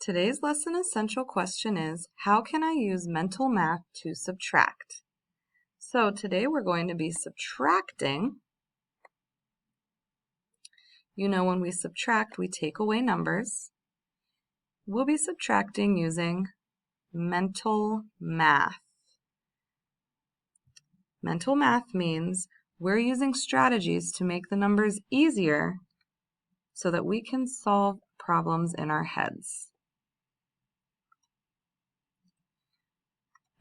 Today's lesson essential question is, how can I use mental math to subtract? So today we're going to be subtracting. You know, when we subtract, we take away numbers. We'll be subtracting using mental math. Mental math means we're using strategies to make the numbers easier so that we can solve problems in our heads.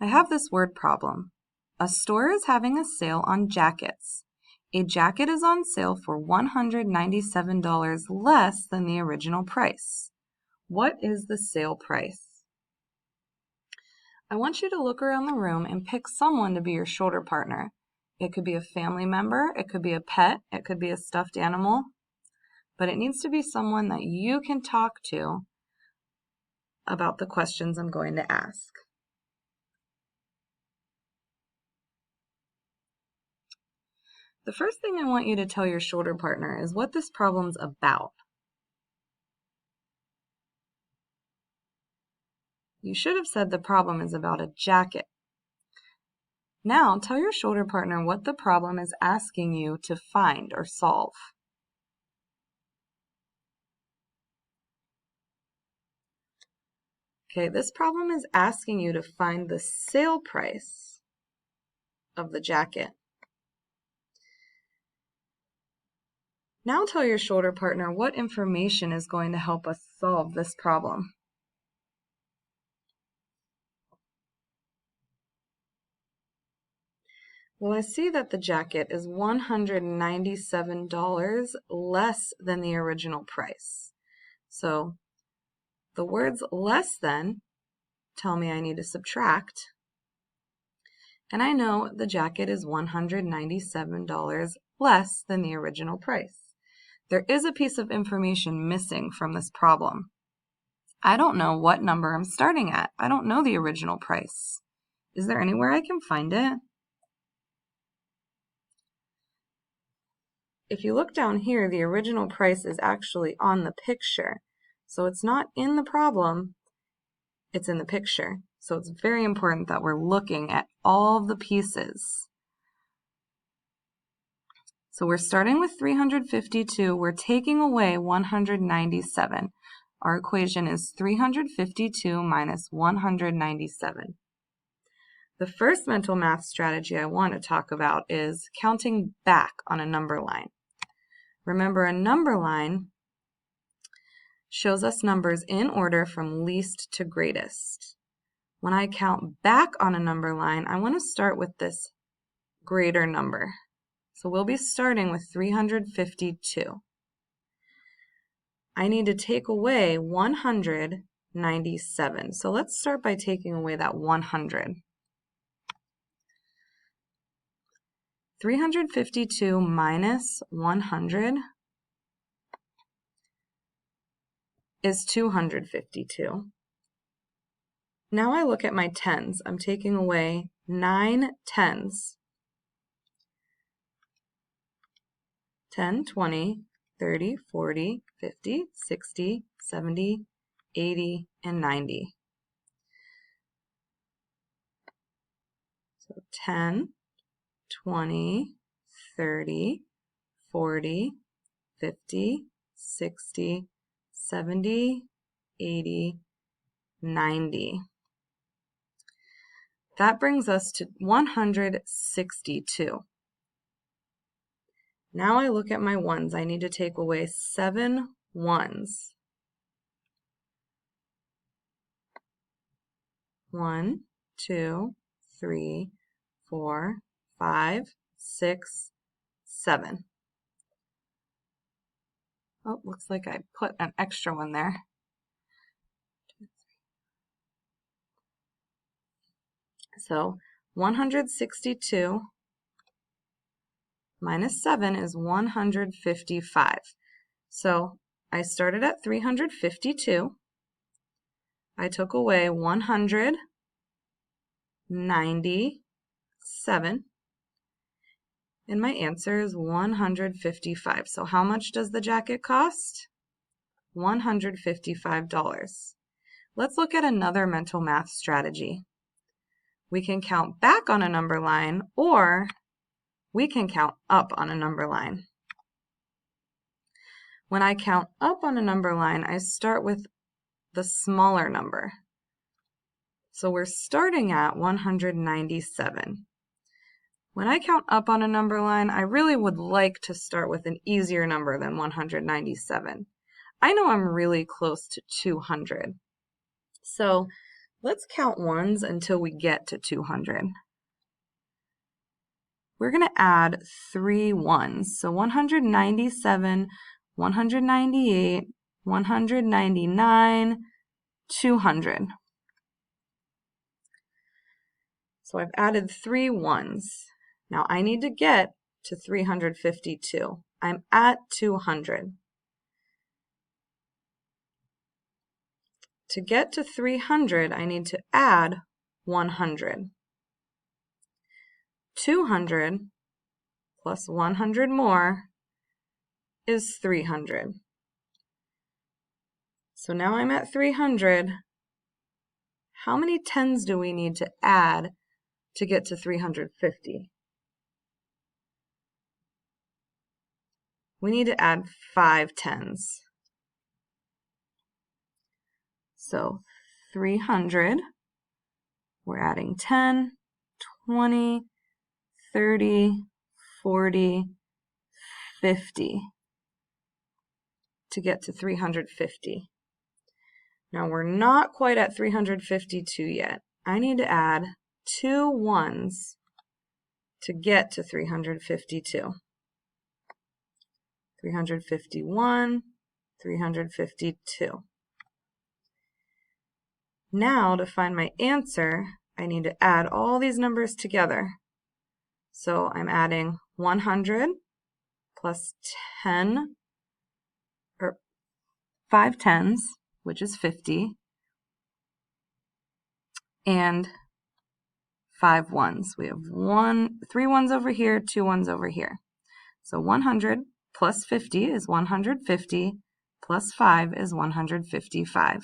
I have this word problem. A store is having a sale on jackets. A jacket is on sale for $197 less than the original price. What is the sale price? I want you to look around the room and pick someone to be your shoulder partner. It could be a family member, it could be a pet, it could be a stuffed animal, but it needs to be someone that you can talk to about the questions I'm going to ask. The first thing I want you to tell your shoulder partner is what this problem's about. You should have said the problem is about a jacket. Now tell your shoulder partner what the problem is asking you to find or solve. Okay, this problem is asking you to find the sale price of the jacket. Now tell your shoulder partner what information is going to help us solve this problem. Well, I see that the jacket is $197 less than the original price. So the words less than tell me I need to subtract. And I know the jacket is $197 less than the original price. There is a piece of information missing from this problem. I don't know what number I'm starting at. I don't know the original price. Is there anywhere I can find it? If you look down here, the original price is actually on the picture. So it's not in the problem, it's in the picture. So it's very important that we're looking at all of the pieces. So we're starting with 352. We're taking away 197. Our equation is 352 minus 197. The first mental math strategy I want to talk about is counting back on a number line. Remember, a number line shows us numbers in order from least to greatest. When I count back on a number line, I want to start with this greater number. So we'll be starting with 352. I need to take away 197. So let's start by taking away that 100. 352 minus 100 is 252. Now I look at my tens. I'm taking away 9 tens. 10, 20, 30, 40, 50, 60, 70, 80, and 90. So 10, 20, 30, 40, 50, 60, 70, 80, 90. That brings us to 162. Now I look at my ones. I need to take away 7 ones. 1, 2, 3, 4, 5, 6, 7. Oh, looks like I put an extra one there. So 162 minus 7 is 155. So I started at 352. I took away 197. And my answer is 155. So how much does the jacket cost? $155. Let's look at another mental math strategy. We can count back on a number line, or we can count up on a number line. When I count up on a number line, I start with the smaller number. So we're starting at 197. When I count up on a number line, I really would like to start with an easier number than 197. I know I'm really close to 200. So let's count ones until we get to 200. We're going to add 3 ones. So 197, 198, 199, 200. So I've added 3 ones. Now I need to get to 352. I'm at 200. To get to 300, I need to add 100. 200 plus 100 more is 300. So now I'm at 300. How many tens do we need to add to get to 350? We need to add 5 tens. So 300, we're adding 10, 20, 30, 40, 50 to get to 350. Now we're not quite at 352 yet. I need to add 2 ones to get to 352. 351, 352. Now to find my answer, I need to add all these numbers together. So I'm adding 100 plus 10, or 5 tens, which is 50, and 5 ones. We have 3 ones over here, 2 ones over here. So 100 plus 50 is 150, plus 5 is 155.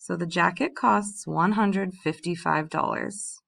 So the jacket costs $155.